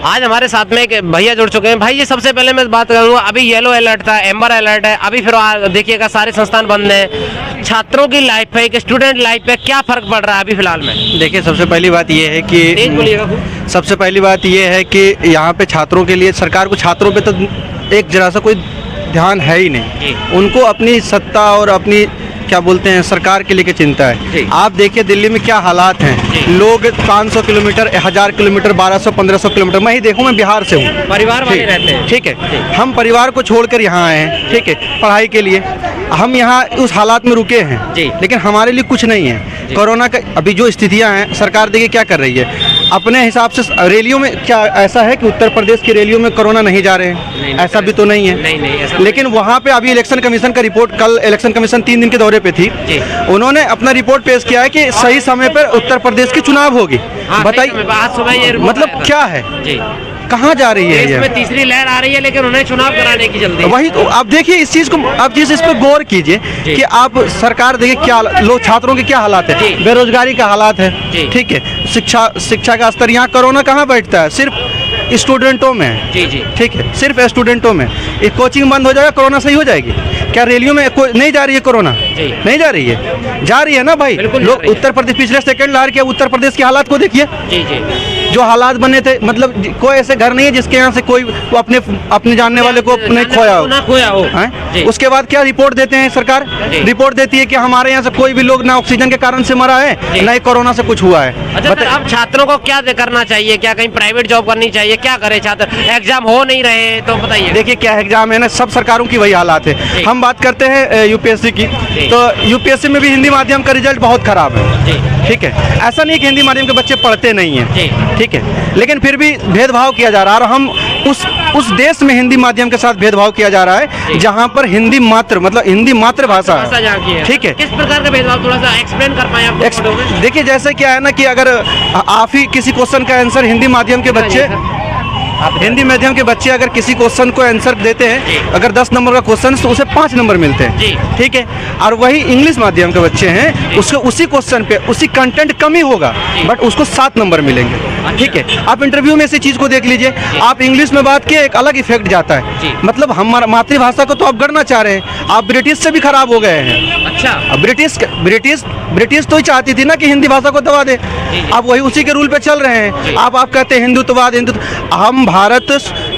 आज हमारे साथ में एक भैया जुड़ चुके हैं। भाई ये सबसे पहले मैं बात करूँगा, अभी येलो अलर्ट था, एम्बर अलर्ट है, अभी फिर देखिएगा सारे संस्थान बंद हैं। छात्रों की लाइफ पे, एक स्टूडेंट लाइफ पे क्या फर्क पड़ रहा है अभी फिलहाल में? देखिए, सबसे पहली बात ये है कि सबसे पहली बात ये है कि यहाँ पे छात्रों के लिए सरकार को छात्रों पे तो एक जरा सा कोई ध्यान है ही नहीं। उनको अपनी सत्ता और अपनी क्या बोलते हैं सरकार के लिए चिंता है। आप देखिए दिल्ली में क्या हालात हैं, लोग 500 किलोमीटर, 1000 किलोमीटर, 1200, 1500 किलोमीटर, मैं ही देखूँ, मैं बिहार से हूँ, परिवार वाले रहते हैं। ठीक है, हम परिवार को छोड़कर यहाँ आए हैं, ठीक है, पढ़ाई के लिए। हम यहाँ उस हालात में रुके हैं, लेकिन हमारे लिए कुछ नहीं है। कोरोना का अभी जो स्थितियाँ हैं, सरकार देखिए क्या कर रही है अपने हिसाब से। रैलियों में क्या ऐसा है कि उत्तर प्रदेश की रैलियों में कोरोना नहीं जा रहे हैं? ऐसा भी तो नहीं है। लेकिन वहाँ पे अभी इलेक्शन कमीशन का रिपोर्ट, कल इलेक्शन कमीशन 3 दिन के दौरे पे थी, उन्होंने अपना रिपोर्ट पेश किया है कि सही समय पर उत्तर प्रदेश की चुनाव होगी। बताइए मतलब क्या है, कहाँ जा रही है? इसमें तीसरी लहर आ रही है, लेकिन उन्हें चुनाव कराने की जल्दी। वही तो आप देखिए इस चीज को, आप इस पर गौर कीजिए कि आप सरकार देखिए क्या लोग, छात्रों के क्या हालात है, बेरोजगारी का हालात है, ठीक है, शिक्षा का स्तर, यहाँ कोरोना कहाँ बैठता है? सिर्फ स्टूडेंटों में है, ठीक है, सिर्फ स्टूडेंटों में। एक कोचिंग बंद हो जाएगा, कोरोना सही हो जाएगी क्या? रैलियों में नहीं जा रही है कोरोना? नहीं जा रही है, जा रही है ना भाई। लोग उत्तर प्रदेश पिछले सेकंड लहर के उत्तर प्रदेश के हालात को देखिए, जो हालात बने थे, मतलब कोई ऐसे घर नहीं है जिसके यहाँ से कोई अपने जानने वाले को नहीं खोया हो। उसके बाद क्या रिपोर्ट देते हैं सरकार? रिपोर्ट देती है कि हमारे यहाँ से कोई भी लोग ना ऑक्सीजन के कारण से मरा है, ना ही कोरोना से कुछ हुआ है। अच्छा, अब छात्रों को क्या करना चाहिए? क्या कहीं प्राइवेट जॉब करनी चाहिए? क्या करे छात्र? एग्जाम हो नहीं रहे तो बताइए। देखिए क्या एग्जाम है ना, सब सरकारों की वही हालात है। हम बात करते हैं यूपीएससी की, तो यूपीएससी में भी हिंदी माध्यम का रिजल्ट बहुत खराब है, ठीक है। ऐसा नहीं कि हिंदी माध्यम के बच्चे पढ़ते नहीं हैं, ठीक है, लेकिन फिर भी भेदभाव किया जा रहा है। और हम उस देश में हिंदी माध्यम के साथ भेदभाव किया जा रहा है जहाँ पर हिंदी मात्र, मतलब हिंदी मातृभाषा है, ठीक है। किस प्रकार का भेदभाव, थोड़ा सा एक्सप्लेन कर पाए आप? देखिए जैसे क्या है ना कि अगर आप ही किसी क्वेश्चन का आंसर हिंदी माध्यम के बच्चे, हिंदी माध्यम के बच्चे अगर किसी क्वेश्चन को आंसर देते हैं, अगर 10 नंबर का क्वेश्चन तो उसे 5 नंबर मिलते हैं, ठीक है। और वही इंग्लिश माध्यम के बच्चे हैं, उसको उसी क्वेश्चन पे उसी कंटेंट कम ही होगा, बट उसको 7 नंबर मिलेंगे, ठीक है। आप इंटरव्यू में इसी चीज को देख लीजिए, आप इंग्लिश में बात किए एक अलग इफेक्ट जाता है, मतलब हमारा मातृभाषा को तो आप गढ़ना चाह रहे हैं, आप ब्रिटिश से भी खराब हो गए हैं। अच्छा, ब्रिटिश तो ही चाहती थी ना कि हिंदी भाषा को दबा दे, आप वही उसी के रूल पे चल रहे हैं। आप कहते हैं हिंदुत्ववाद। हम भारत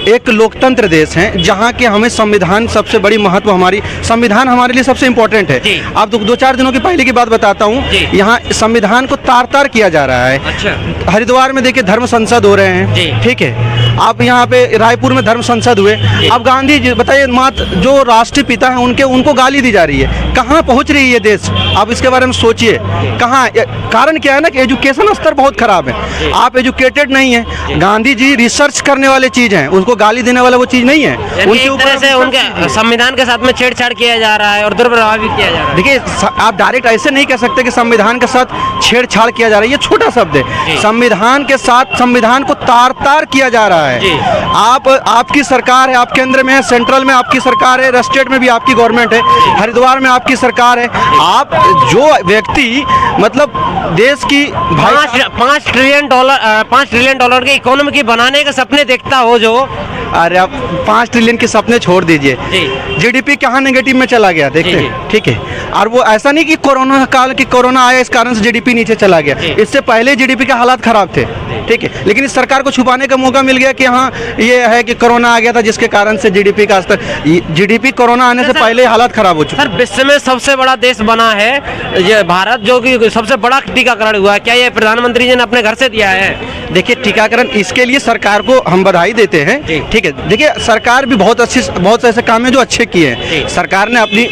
एक लोकतंत्र देश है जहाँ के हमें संविधान सबसे बड़ी महत्व, हमारी संविधान हमारे लिए सबसे इम्पोर्टेंट है। आप 2-4 दिनों की पहले की बात बताता हूँ, यहाँ संविधान को तार किया जा रहा है। अच्छा। हरिद्वार में देखिए धर्म संसद हो रहे हैं, ठीक है। आप यहाँ पे रायपुर में धर्म संसद हुए। अब गांधी जी बताइए, जो राष्ट्रीय पिता है उनको गाली दी जा रही है। कहाँ पहुँच रही है देश? आप इसके बारे में सोचिए, कहाँ? कारण क्या है ना कि एजुकेशन स्तर बहुत खराब है, आप एजुकेटेड नहीं है। गांधी जी रिसर्च करने वाले चीज है, उसको गाली देने वाला वो चीज नहीं है। उनके ऊपर से उनके संविधान के साथ में छेड़छाड़ किया जा रहा है और दुर्व्यवहार भी किया जा रहा है। देखिए आप डायरेक्ट ऐसे नहीं कह सकते कि संविधान के साथ छेड़छाड़ किया जा रहा है, ये छोटा शब्द है। संविधान के साथ संविधान को तार किया जा रहा है। आपकी सरकार है, आप केंद्र में है, सेंट्रल में आपकी सरकार है, स्टेट में भी आपकी गवर्नमेंट है, हरिद्वार में आपकी सरकार है। आप जो व्यक्ति मतलब देश की 5 ट्रिलियन डॉलर की इकोनॉमी की बनाने के सपने देखता हो जो, अरे आप 5 ट्रिलियन के सपने छोड़ दीजिए, जीडीपी कहाँ नेगेटिव में चला गया देखते हैं, ठीक है। और वो ऐसा नहीं कि कोरोना काल की कोरोना आया इस कारण से जीडीपी नीचे चला गया, इससे पहले जीडीपी के हालात खराब थे, ठीक है। लेकिन इस सरकार को छुपाने का मौका मिल गया कि हाँ ये है कि कोरोना आ गया था जिसके कारण से जीडीपी का स्तर, जीडीपी कोरोना आने से पहले हालात खराब हो चुके। सर, विश्व में सबसे बड़ा देश बना है ये भारत, जो कि सबसे बड़ा टीकाकरण हुआ है, क्या ये प्रधानमंत्री जी ने अपने घर से दिया है? देखिए टीकाकरण, इसके लिए सरकार को हम बधाई देते हैं, ठीक है। देखिए सरकार भी बहुत ऐसे काम है जो अच्छे किए हैं, सरकार ने अपनी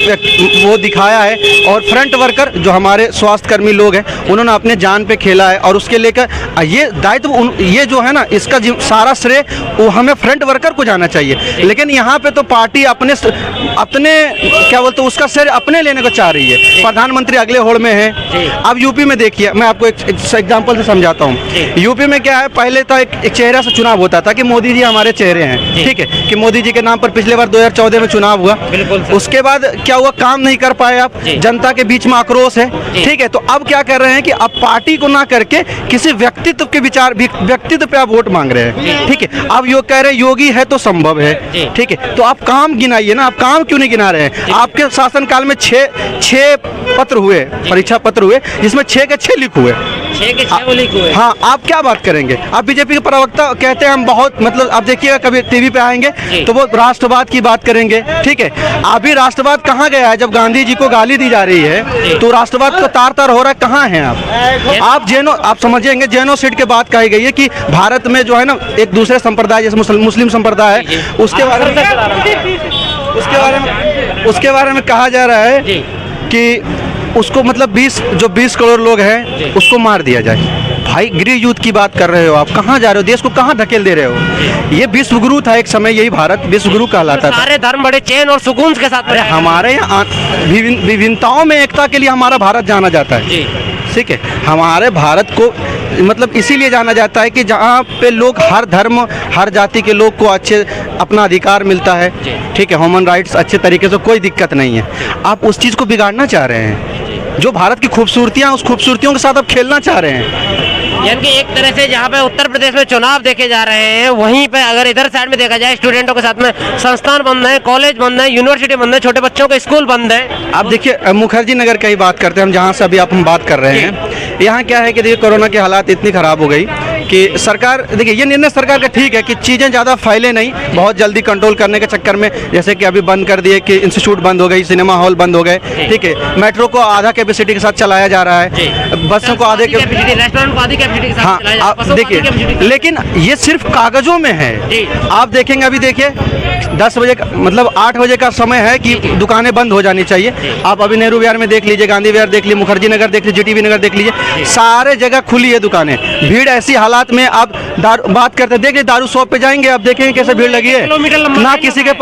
वो दिखाया है। और फ्रंट वर्कर जो हमारे स्वास्थ्य कर्मी लोग हैं, उन्होंने अपने जान पे खेला है, और उसके लेकर ये दायित्व ये जो है ना, इसका सारा श्रेय वो हमें फ्रंट वर्कर को जाना चाहिए। लेकिन यहाँ पे तो पार्टी अपने क्या बोलते हैं उसका श्रेय अपने लेने को चाह रही है। प्रधानमंत्री अगले होड़ में है। अब यूपी में देखिए, मैं आपको एक एग्जाम्पल से समझाता हूँ। यूपी में क्या है, पहले तो एक चेहरा से चुनाव होता था कि मोदी जी हमारे चेहरे हैं, ठीक है, कि मोदी जी के नाम पर पिछले बार 2014 में चुनाव हुआ। बिल्कुल सर। उसके बाद क्या हुआ, काम नहीं कर पाए आप, जी। जनता के बीच में आक्रोश है, जी। ठीक है। तो अब क्या कर रहे हैं कि अब पार्टी को ना करके किसी व्यक्तित्व के विचार व्यक्तित्व पे आप वोट मांग रहे हैं, ठीक है। अब योग कह रहे हैं योगी है तो संभव है, जी। ठीक है। तो आप काम गिनाइए ना, आप काम क्यों नहीं गिना रहे हैं? आपके शासनकाल में छह पत्र हुए, परीक्षा पत्र हुए, जिसमें 6 के 6 लीक हुए। 6 के 6 लीक हुए। हाँ, आप क्या बात करेंगे? आप बीजेपी के प्रवक्ता कहते हैं हम बहुत, मतलब आप देखिएगा कभी टीवी पे आएंगे जी। तो वो राष्ट्रवाद की बात करेंगे, ठीक है। अभी राष्ट्रवाद कहाँ गया है? जब गांधी जी को गाली दी जा रही है तो राष्ट्रवाद को तार तार हो रहा है, कहाँ हैं आप आप समझेंगे जेनोसाइड के बात कही गई है कि भारत में जो है ना एक दूसरे संप्रदाय जैसे मुस्लिम संप्रदाय है, उसके बारे में कहा जा रहा है जी। कि उसको मतलब 20 करोड़ लोग हैं उसको मार दिया जाए। भाई गृह युद्ध की बात कर रहे हो आप, कहाँ जा रहे हो? देश को कहाँ धकेल दे रहे हो? ये विश्व गुरु था एक समय, यही भारत विश्व गुरु कहलाता था। सारे धर्म बड़े चैन और सुकून के साथ। अरे हमारे यहाँ विभिन्नताओं में एकता के लिए हमारा भारत जाना जाता है, जी। ठीक है। हमारे भारत को मतलब इसीलिए जाना जाता है कि जहाँ पे लोग हर धर्म हर जाति के लोग को अच्छे अपना अधिकार मिलता है, ठीक है। ह्यूमन राइट्स अच्छे तरीके से, कोई दिक्कत नहीं है। आप उस चीज़ को बिगाड़ना चाह रहे हैं, जो भारत की खूबसूरतियाँ, उस खूबसूरतियों के साथ आप खेलना चाह रहे हैं। यानी कि एक तरह से जहाँ पे उत्तर प्रदेश में चुनाव देखे जा रहे हैं, वहीं पे अगर इधर साइड में देखा जाए स्टूडेंटों के साथ में संस्थान बंद है, कॉलेज बंद है, यूनिवर्सिटी बंद है, छोटे बच्चों के स्कूल बंद है। आप देखिए मुखर्जी नगर की ही बात करते हैं हम, जहाँ से अभी हम बात कर रहे हैं। यहाँ क्या है कि देखिए कोरोना के हालात इतनी ख़राब हो गई कि सरकार, देखिए ये निर्णय सरकार का ठीक है कि चीज़ें ज़्यादा फैले नहीं, बहुत जल्दी कंट्रोल करने के चक्कर में, जैसे कि अभी बंद कर दिए कि इंस्टीट्यूट बंद हो गई, सिनेमा हॉल बंद हो गए, ठीक है। मेट्रो को आधा कैपेसिटी के साथ चलाया जा रहा है, बसों को आधे कैपेसिटी, रेस्टोरेंट को आधी कैपेसिटी के साथ हाँ, चलाया जा रहा है, आप बसों को आधी देखिए, कैपेसिटी के साथ। लेकिन ये सिर्फ कागजों में है। आप देखेंगे अभी देखिए 10 बजे मतलब 8 बजे का समय है कि दुकानें बंद हो जानी चाहिए। आप अभी नेहरू विहार में देख लीजिए, गांधी विहार देख लीजिए, मुखर्जी नगर देख लीजिए, जीटीबी नगर देख लीजिए, सारे जगह खुली है दुकानें। भीड़ ऐसी हालात में आप बात करते देख लीजिए, दारू शॉप पे जाएंगे आप देखेंगे कैसे भीड़ लगी है, ना किसी के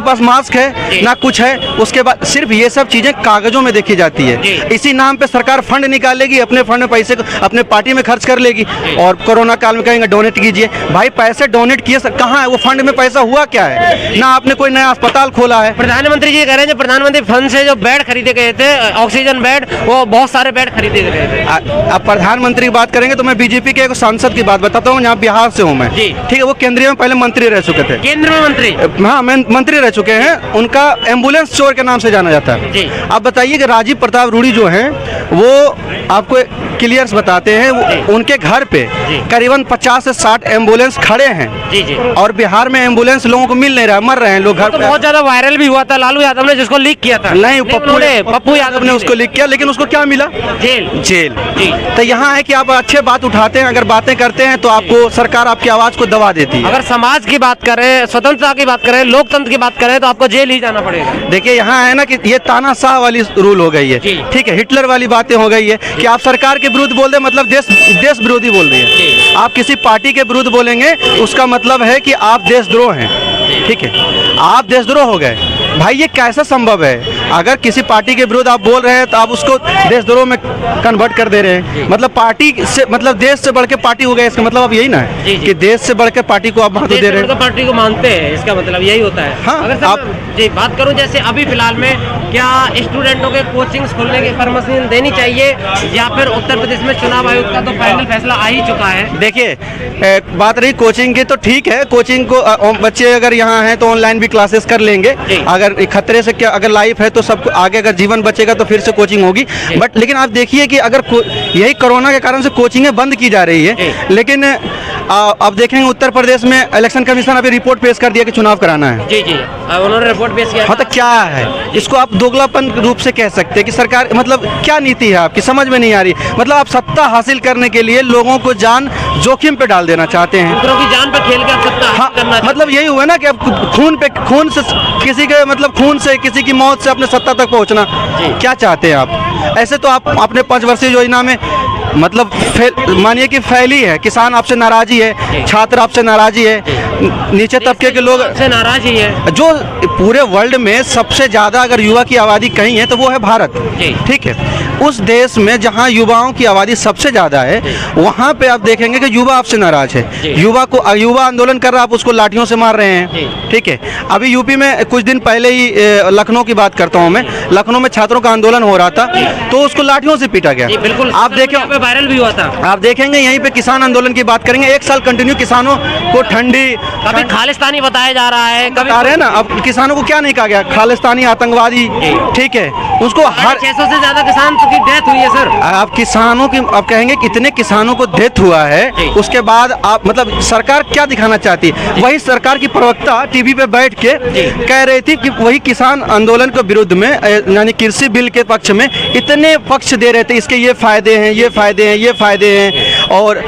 पास मास्क है ना कुछ है। उसके बाद सिर्फ ये सब चीजें कागजों में देखी जाती है। इसी नाम पे सरकार फंड निकालेगी, अपने फंड में पैसे अपने पार्टी में खर्च कर लेगी और कोरोना काल में कहेंगे डोनेट कीजिए। भाई पैसे डोनेट किए कहाँ है? वो फंड में पैसा हुआ क्या है? ना आपने कोई नया अस्पताल खोला है। प्रधानमंत्री जी कह रहे हैं जो प्रधानमंत्री फंड से जो बेड खरीदे गए थे, ऑक्सीजन बेड, वो बहुत सारे बेड खरीदे गए थे। अब प्रधानमंत्री की बात करेंगे तो मैं बीजेपी के एक सांसद की बात बताता हूँ, यहाँ बिहार से हूँ मैं, ठीक है। वो केंद्रीय में पहले मंत्री रह चुके थे, केंद्र में मंत्री, हाँ मंत्री रह चुके हैं। उनका एम्बुलेंस चोर के नाम से जाना जाता है। आप बताइए कि राजीव प्रताप रूडी जो हैं वो आपको क्लियर्स बताते हैं, उनके घर पे करीबन 50 से 60 एम्बुलेंस खड़े हैं और बिहार में एम्बुलेंस लोगों को मिल नहीं रहा, मर रहे हैं लोग घर पे। बहुत ज्यादा वायरल भी हुआ था, लालू यादव ने जिसको लीक किया था। नहीं, पप्पू यादव ने उसको लीक किया, लेकिन उसको क्या मिला? जेल। तो यहाँ है कि आप अच्छे बात उठाते हैं, अगर बातें करते हैं तो आपको सरकार आपकी आवाज को दबा देती है। अगर समाज की बात करें, स्वतंत्रता की बात करें, लोकतंत्र की बात करें तो आपको जेल ही जाना पड़ेगा। देखिए यहाँ है ना कि ये तानाशाह वाली रूल हो गई है, ठीक है। हिटलर वाली बातें हो गई है कि आप सरकार के विरुद्ध बोल दे मतलब देश विरोधी बोल रही है। आप किसी पार्टी के विरुद्ध बोलेंगे उसका मतलब है कि आप देशद्रोह हैं, ठीक है। आप देशद्रोह हो गए। भाई ये कैसा संभव है? अगर किसी पार्टी के विरुद्ध आप बोल रहे हैं तो आप उसको देशद्रोह में कन्वर्ट कर दे रहे हैं। मतलब पार्टी से मतलब देश से बढ़ के पार्टी हो गया, इसका मतलब अब यही ना है कि देश से बढ़ के पार्टी को आप महत्व दे रहे हैं, पार्टी को मानते हैं, इसका मतलब यही होता है। हाँ, अगर आप जी बात करूं जैसे अभी फिलहाल में क्या स्टूडेंटों के कोचिंग्स खोलने की परमिशन देनी चाहिए या फिर उत्तर प्रदेश में चुनाव आयोग का तो फाइनल फैसला आ ही चुका है? देखिए बात रही कोचिंग की तो ठीक है, कोचिंग को बच्चे अगर यहाँ हैं तो ऑनलाइन भी क्लासेस कर लेंगे। अगर खतरे से क्या अगर लाइफ है तो सब आगे अगर जीवन बचेगा तो फिर से कोचिंग होगी। बट लेकिन आप देखिए कि अगर यही कोरोना के कारण से कोचिंगें बंद की जा रही है, लेकिन अब देखेंगे उत्तर प्रदेश में इलेक्शन कमीशन अभी रिपोर्ट पेश कर दिया कि चुनाव कराना है। जी उन्होंने रिपोर्ट पेश किया। हाँ तो क्या है इसको आप दोगलापन रूप से कह सकते हैं कि सरकार मतलब क्या नीति है आपकी, समझ में नहीं आ रही। मतलब आप सत्ता हासिल करने के लिए लोगों को जान जोखिम पे डाल देना चाहते हैं, दूसरों की जान पर खेल के आप सत्ता हासिल करना। मतलब यही हुआ ना कि अब खून से किसी के मतलब खून से किसी की मौत से अपने सत्ता तक पहुंचना। क्या चाहते हैं आप? ऐसे तो आप अपने 5 वर्षीय योजना में मतलब मानिए कि फैली है, किसान आपसे नाराजी है, छात्र आपसे नाराजी है, नीचे तबके के लोग से नाराज ही है। जो पूरे वर्ल्ड में सबसे ज़्यादा अगर युवा की आबादी कहीं है तो वो है भारत। ठीक है, उस देश में जहाँ युवाओं की आबादी सबसे ज़्यादा है वहाँ पे आप देखेंगे कि युवा आपसे नाराज है। युवा आंदोलन कर रहा है, आप उसको लाठियों से मार रहे हैं। ठीक है, अभी यूपी में कुछ दिन पहले ही लखनऊ की बात करता हूँ मैं, लखनऊ में छात्रों का आंदोलन हो रहा था तो उसको लाठियों से पीटा गया। बिल्कुल, आप देखें, वायरल भी हुआ था। आप देखेंगे यहीं पे किसान आंदोलन की बात करेंगे, 1 साल कंटिन्यू किसानों को कभी खालिस्तानी बताया जा रहा है, कभी बता रहे हैं ना। अब किसानों को क्या नहीं कहा गया, खालिस्तानी, आतंकवादी। ठीक है, उसको हर 600 से ज्यादा किसान की डेथ हुई है सर। आप किसानों की आप कहेंगे कितने किसानों को डेथ हुआ है, उसके बाद आप मतलब सरकार क्या दिखाना चाहती है? वही सरकार की प्रवक्ता टीवी पे बैठ के कह रही थी कि वही किसान आंदोलन के विरुद्ध में यानी कृषि बिल के पक्ष में इतने पक्ष दे रहे थे, इसके ये फायदे हैं, ये फायदे हैं, ये फायदे हैं। और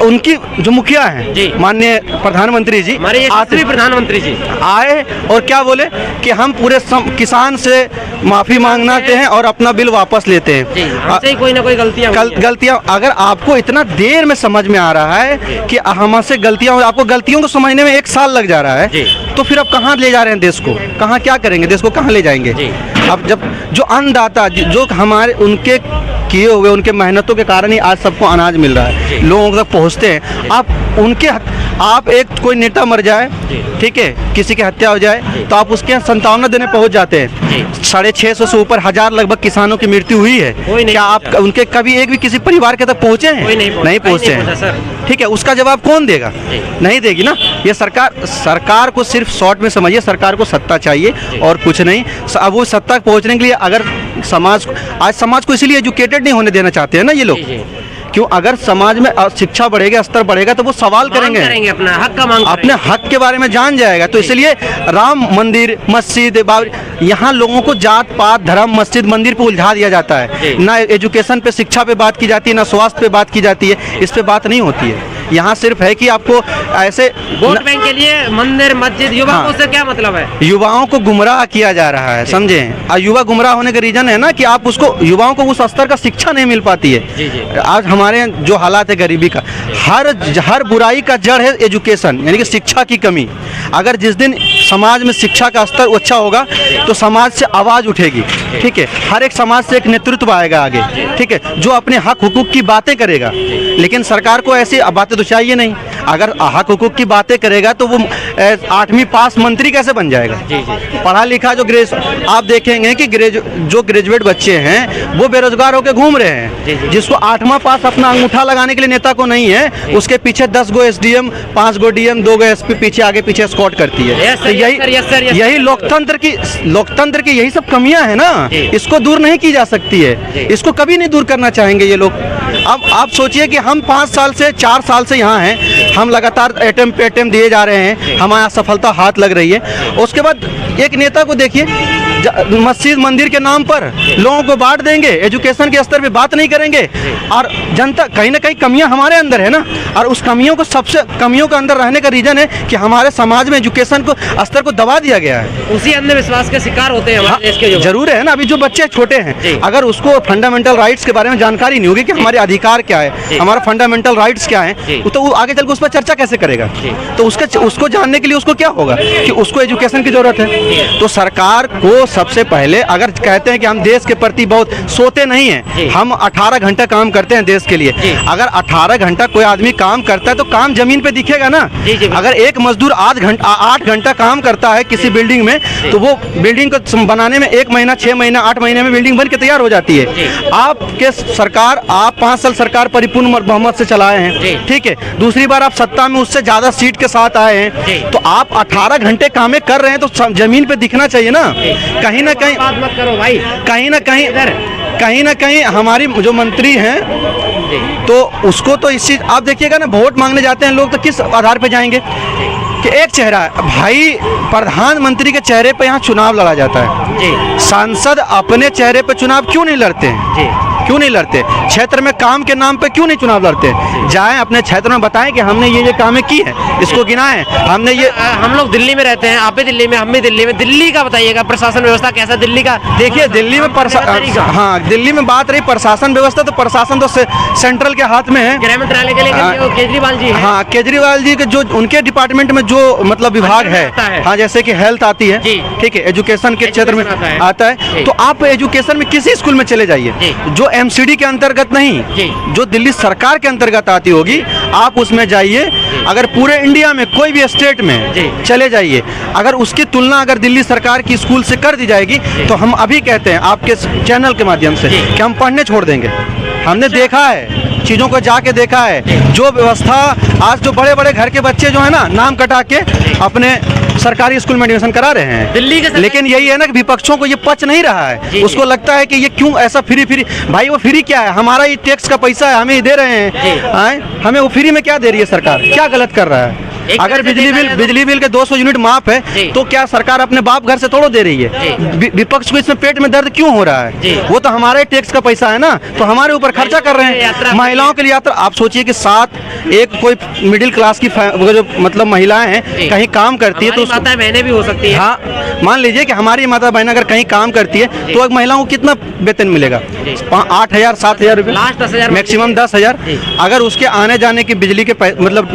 उनकी जो मुखिया हैं माननीय प्रधानमंत्री जी, आखिरी प्रधानमंत्री जी आए और क्या बोले कि हम पूरे किसान से माफी मांगना चाहते हैं और अपना बिल वापस लेते हैं। हमसे ही कोई ना कोई गलतियां अगर आपको इतना देर में समझ में आ रहा है कि हमसे गलतियां, आपको गलतियों को समझने में 1 साल लग जा रहा है, तो फिर आप कहाँ ले जा रहे हैं देश को? कहाँ क्या करेंगे? देश को कहाँ ले जाएंगे? अब जब जो अन्नदाता जो हमारे उनके किए हुए उनके मेहनतों के कारण ही आज सबको अनाज मिल रहा है, लोगों तक पहुंचते हैं। आप एक कोई नेता मर जाए, ठीक है, किसी की हत्या हो जाए तो आप उसके 57 देने पहुंच जाते हैं। 650 से ऊपर 1000 लगभग किसानों की मृत्यु हुई है। क्या आप उनके कभी एक भी किसी परिवार के तक पहुंचे हैं? नहीं पहुंचे हैं। ठीक है, उसका जवाब कौन देगा? नहीं देगी ना। ये सरकार को सिर्फ शॉर्ट में समझिए, सरकार को सत्ता चाहिए और कुछ नहीं। अब वो सत्ता पहुंचने के लिए अगर समाज को इसीलिए एजुकेटेड नहीं होने देना चाहते हैं ना ये लोग। क्यों? अगर समाज में शिक्षा बढ़ेगा, स्तर बढ़ेगा तो वो सवाल करेंगे अपना हक का मांग अपने हक के बारे में जान जाएगा। तो इसलिए राम मंदिर, मस्जिद, यहाँ लोगों को जात पात, धर्म, मस्जिद, मंदिर पे उलझा दिया जाता है। ना एजुकेशन पे, शिक्षा पे बात की जाती है, ना स्वास्थ्य पे बात की जाती है। इस पे बात नहीं होती है। यहाँ सिर्फ है कि आपको ऐसे वोट बैंक के लिए मंदिर, मस्जिद, युवाओं से क्या मतलब है? युवाओं को गुमराह किया जा रहा है, समझे? और युवा गुमराह होने का रीजन है ना कि आप उसको, युवाओं को उस स्तर का शिक्षा नहीं मिल पाती है। आज हमारे जो हालात है गरीबी का, हर बुराई का जड़ है एजुकेशन, यानी कि शिक्षा की कमी। अगर जिस दिन समाज में शिक्षा का स्तर अच्छा होगा तो समाज से आवाज़ उठेगी। ठीक है, हर एक समाज से एक नेतृत्व आएगा आगे। ठीक है, जो अपने हक हुकूक की बातें करेगा। लेकिन सरकार को ऐसी बातें तो चाहिए नहीं। अगर हक हुकूक की बातें करेगा तो वो 8वीं पास मंत्री कैसे बन जाएगा? पढ़ा लिखा जो आप देखेंगे कि जो ग्रेजुएट बच्चे हैं वो बेरोजगार होकर घूम रहे हैं। जिसको 8वां पास अपना अंगूठा लगाने के लिए नेता को नहीं है, उसके पीछे 10 गो SDM, 5 गो DM, 2 गो SP पीछे आगे पीछे एस्कॉर्ट करती है। तो यही लोकतंत्र की यही सब कमियां है ना, इसको दूर नहीं की जा सकती है। इसको कभी नहीं दूर करना चाहेंगे ये लोग। अब आप सोचिए कि हम 5 साल से 4 साल से यहाँ हैं, हम लगातार अटेम्प्ट दिए जा रहे हैं, हमारा सफलता हाथ लग रही है। उसके बाद एक नेता को देखिए, मस्जिद मंदिर के नाम पर लोगों को बांट देंगे, एजुकेशन के स्तर पे बात नहीं करेंगे। और जनता कहीं ना कहीं कमियां हमारे अंदर है ना, और उस कमियों का अंदर रहने का रीजन है कि हमारे समाज में एजुकेशन को स्तर को दबा दिया गया है। उसी अंधविश्वास के शिकार होते हैं हमारे देश के। जरूर है ना। अभी जो बच्चे छोटे हैं, अगर उसको फंडामेंटल राइट्स के बारे में जानकारी नहीं होगी कि हमारे अधिकार क्या है, हमारा फंडामेंटल राइट्स क्या है, तो वो आगे चल के उस पर चर्चा कैसे करेगा? तो उसको जानने के लिए उसको क्या होगा कि उसको एजुकेशन की जरूरत है। तो सरकार को सबसे पहले, अगर कहते हैं कि हम देश के प्रति बहुत सोते नहीं हैं, हम 18 घंटा काम करते हैं देश के लिए। अगर 18 घंटा कोई आदमी काम करता है तो काम जमीन पे दिखेगा ना। अगर एक मजदूर 8 घंटा काम करता है किसी बिल्डिंग में, तो वो बिल्डिंग को बनाने में 1 महीना, 6 महीना, 8 महीने में बिल्डिंग बन के तैयार हो जाती है। आपके सरकार, आप 5 साल सरकार परिपूर्ण बहुमत से चलाए हैं, ठीक है, दूसरी बार आप सत्ता में उससे ज्यादा सीट के साथ आए हैं, तो आप 18 घंटे काम कर रहे हैं तो जमीन पे दिखना चाहिए ना। कहीं ना कहीं बात मत करो भाई, कहीं ना कहीं हमारी जो मंत्री हैं तो उसको तो इस चीज, आप देखिएगा ना, वोट मांगने जाते हैं लोग तो किस आधार पे जाएंगे कि एक चेहरा है भाई, प्रधानमंत्री के चेहरे पे यहाँ चुनाव लड़ा जाता है। सांसद अपने चेहरे पे चुनाव क्यों नहीं लड़ते हैं? क्यों नहीं लड़ते? क्षेत्र में काम के नाम पे क्यों नहीं चुनाव लड़ते? जाएं अपने क्षेत्र में बताएं कि हमने ये कामें की है, इसको गिनाएं। हमने ये हम लोग दिल्ली में रहते हैं, आप भी दिल्ली में, हम भी दिल्ली में। दिल्ली का बताइएगा प्रशासन व्यवस्था कैसा दिल्ली का? देखिए दिल्ली में हाँ, दिल्ली में बात रही प्रशासन व्यवस्था, तो प्रशासन तो सेंट्रल के हाथ में है। गृह मंत्रालय के लिए केजरीवाल जी हैं। हाँ, केजरीवाल जी के जो उनके डिपार्टमेंट में जो मतलब विभाग है, हाँ, जैसे कि हेल्थ आती है, ठीक है, एजुकेशन के क्षेत्र में आता है, तो आप एजुकेशन में किसी स्कूल में चले जाइए जो एमसीडी के अंतर्गत नहीं, जो दिल्ली सरकार के अंतर्गत आती होगी, आप उसमें जाइए। अगर पूरे इंडिया में कोई भी स्टेट में चले जाइए, अगर उसकी तुलना अगर दिल्ली सरकार की स्कूल से कर दी जाएगी, तो हम अभी कहते हैं आपके चैनल के माध्यम से कि हम पढ़ने छोड़ देंगे। हमने देखा है, चीज़ों को जाके देखा है, जो व्यवस्था आज जो बड़े बड़े घर के बच्चे जो है ना, नाम कटा के अपने सरकारी स्कूल में एडमिशन करा रहे हैं दिल्ली के। लेकिन यही है ना कि विपक्षों को ये पच नहीं रहा है। उसको लगता है कि ये क्यों ऐसा फ्री भाई, वो फ्री क्या है? हमारा ये टैक्स का पैसा है, हमें ही दे रहे हैं, हमें वो फ्री में क्या दे रही है सरकार? क्या गलत कर रहा है? अगर बिजली बिल के 200 यूनिट माफ है, तो क्या सरकार अपने बाप घर से थोड़ा दे रही है? विपक्ष को इसमें पेट में दर्द क्यों हो रहा है? वो तो हमारे टैक्स का पैसा है ना, तो हमारे ऊपर खर्चा कर रहे हैं। महिलाओं के लिए यात्रा, आप सोचिए कि एक कोई मिडिल क्लास की जो मतलब महिलाएं हैं, कहीं काम करती है, तो माता बहनें भी हो सकती है। हाँ, मान लीजिए कि हमारी माता बहन अगर कहीं काम करती है, तो एक महिलाओं को कितना वेतन मिलेगा? 8,000 7,000 रुपये, लास्ट 10,000, मैक्सिमम 10,000। अगर उसके आने जाने की बिजली के मतलब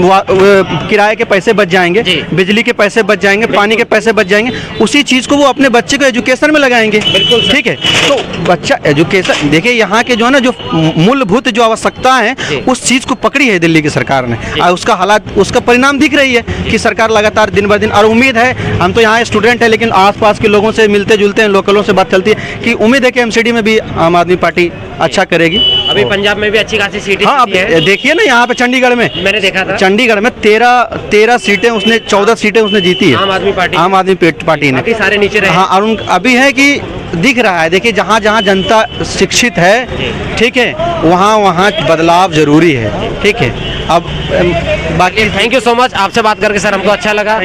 किराए के पैसे बच जाएंगे, बिजली के पैसे बच जाएंगे, पानी के पैसे बच जाएंगे, उसी चीज को वो अपने बच्चे को एजुकेशन में लगाएंगे। ठीक है, तो बच्चा एजुकेशन, देखिए यहाँ के जो है ना, जो मूलभूत जो आवश्यकता है, उस चीज को पकड़ी है दिल्ली की सरकार ने, और उसका हालात, उसका परिणाम दिख रही है कि सरकार लगातार दिन ब दिन, और उम्मीद है, हम तो यहाँ स्टूडेंट है, लेकिन आसपास के लोगों से मिलते जुलते हैं, लोकलों से बात चलती है कि उम्मीद है कि एमसीडी में भी आम आदमी पार्टी अच्छा करेगी। अभी पंजाब में भी अच्छी खासी सीटें। हाँ, देखिए ना, यहाँ पे चंडीगढ़ में मैंने देखा था, चंडीगढ़ में 13 सीटें उसने, 14 सीटें उसने जीती है, आम आदमी पार्टी ने। सारे नीचे रहे। हाँ, और अभी है कि दिख रहा है, देखिए जहाँ जहाँ जनता शिक्षित है, ठीक है, वहाँ बदलाव जरूरी है। ठीक है, अब बाकी थैंक यू सो मच, आपसे बात करके सर हमको अच्छा लगा।